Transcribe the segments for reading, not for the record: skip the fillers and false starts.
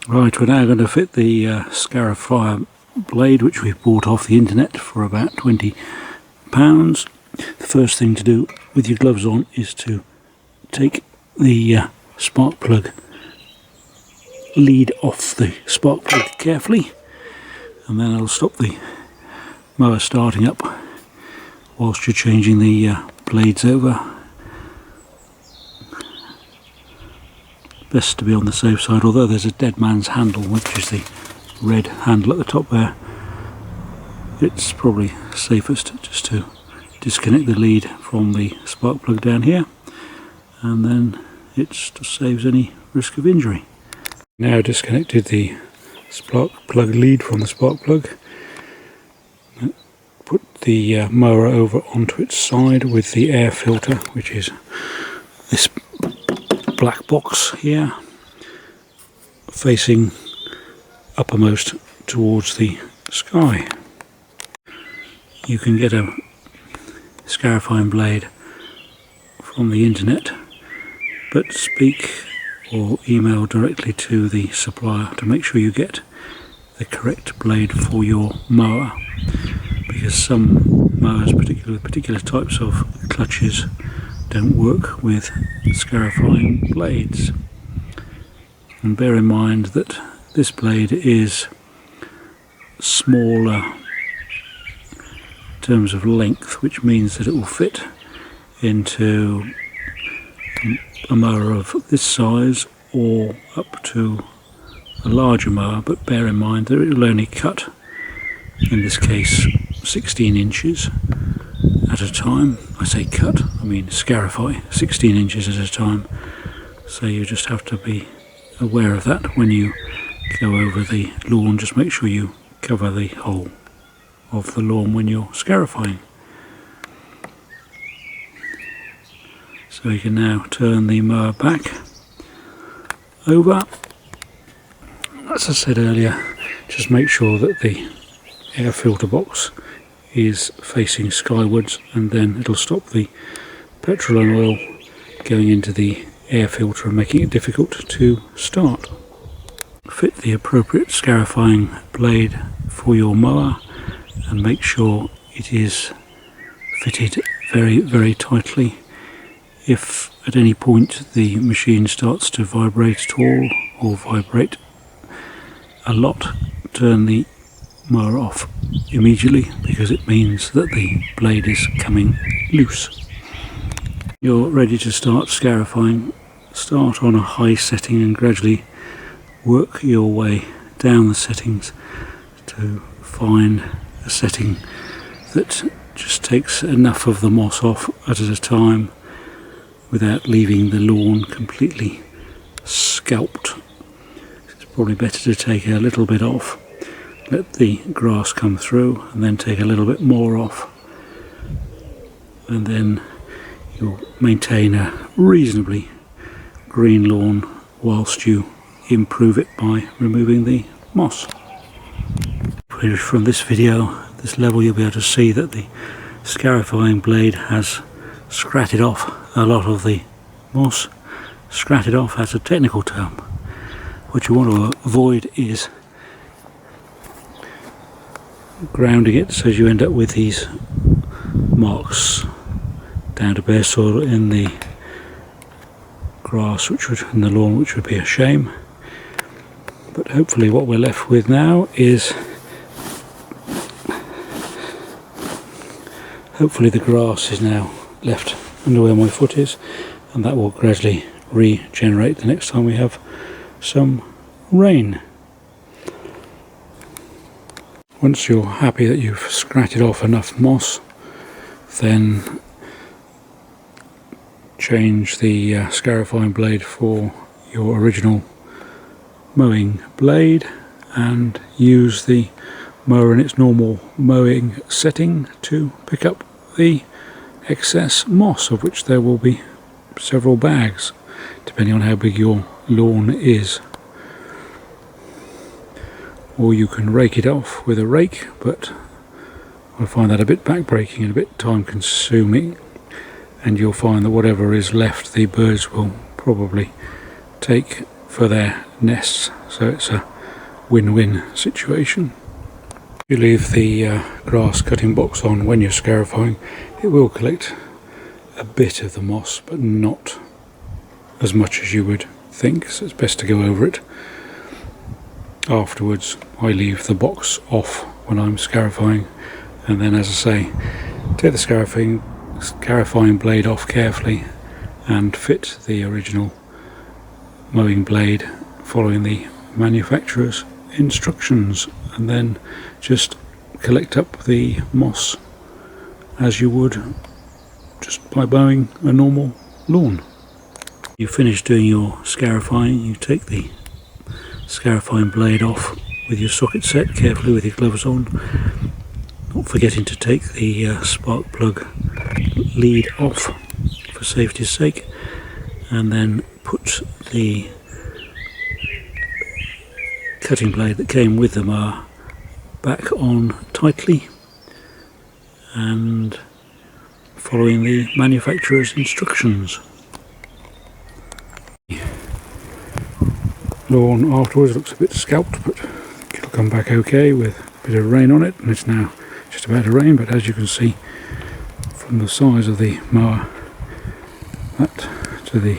Right, we're now going to fit the Scarifier blade, which we bought off the internet for about £20. The first thing to do with your gloves on is to take the spark plug lead off the spark plug carefully, and then it'll stop the mower starting up whilst you're changing the blades over. Best to be on the safe side, although there's a dead man's handle, which is the red handle at the top there. It's probably safest just to disconnect the lead from the spark plug down here, and then it just saves any risk of injury. Now disconnected the spark plug lead from the spark plug. Put the mower over onto its side with the air filter, which is this black box here, facing uppermost towards the sky. You can get a Scarifying blade from the internet, but speak or email directly to the supplier to make sure you get the correct blade for your mower, because some mowers, particularly particular types of clutches, don't work with Scarifying blades. And bear in mind that this blade is smaller in terms of length, which means that it will fit into a mower of this size or up to a larger mower, but bear in mind that it will only cut, in this case, 16 inches at a time. I say cut, I mean scarify 16 inches at a time, so you just have to be aware of that when you go over the lawn. Just make sure you cover the whole of the lawn when you're scarifying. So you can now turn the mower back over. As I said earlier, just make sure that the air filter box is facing skywards, and then it'll stop the petrol and oil going into the air filter and making it difficult to start. Fit the appropriate Scarifying blade for your mower and make sure it is fitted very, very tightly. If at any point the machine starts to vibrate at all or vibrate a lot, turn the mower off immediately, because it means that the blade is coming loose. You're ready to start Scarifying. Start on a high setting and gradually work your way down the settings to find a setting that just takes enough of the moss off at a time without leaving the lawn completely scalped. It's probably better to take a little bit off, let the grass come through, and then take a little bit more off, and then you'll maintain a reasonably green lawn whilst you improve it by removing the moss. From this video, this level, you'll be able to see that the Scarifying blade has scratted off a lot of the moss. Scratted off, that's a technical term. What you want to avoid is grounding it so you end up with these marks down to bare soil in the grass, in the lawn, which would be a shame. But hopefully what we're left with now is, hopefully the grass is now left under where my foot is, and that will gradually regenerate the next time we have some rain. Once you're happy that you've scratted off enough moss, then change the Scarifying blade for your original mowing blade and use the mower in its normal mowing setting to pick up the excess moss, of which there will be several bags depending on how big your lawn is. Or you can rake it off with a rake, but I find that a bit back-breaking and a bit time-consuming, and you'll find that whatever is left the birds will probably take for their nests so it's a win-win situation. If you leave the grass cutting box on when you're scarifying, it will collect a bit of the moss, but not as much as you would think, so it's best to go over it afterwards. I leave the box off when I'm scarifying, and then, as I say, take the scarifying blade off carefully and fit the original mowing blade following the manufacturer's instructions, and then just collect up the moss as you would just by mowing a normal lawn. You finish doing your scarifying, you take the scarifying blade off with your socket set carefully with your gloves on, not forgetting to take the spark plug lead off for safety's sake, and then put the cutting blade that came with the mower back on tightly and following the manufacturer's instructions. Lawn afterwards looks a bit scalped, but it'll come back okay with a bit of rain on it, and it's now just about to rain, but as you can see from the size of the mower, that to the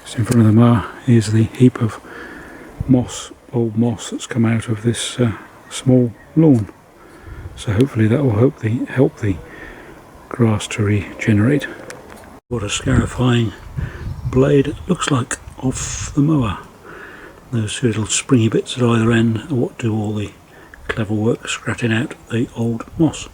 just in front of the mower is the heap of moss, old moss that's come out of this small lawn. So hopefully that will help the grass to regenerate. What a scarifying blade looks like off the mower. Those two little springy bits at either end are what do all the clever work scratching out the old moss.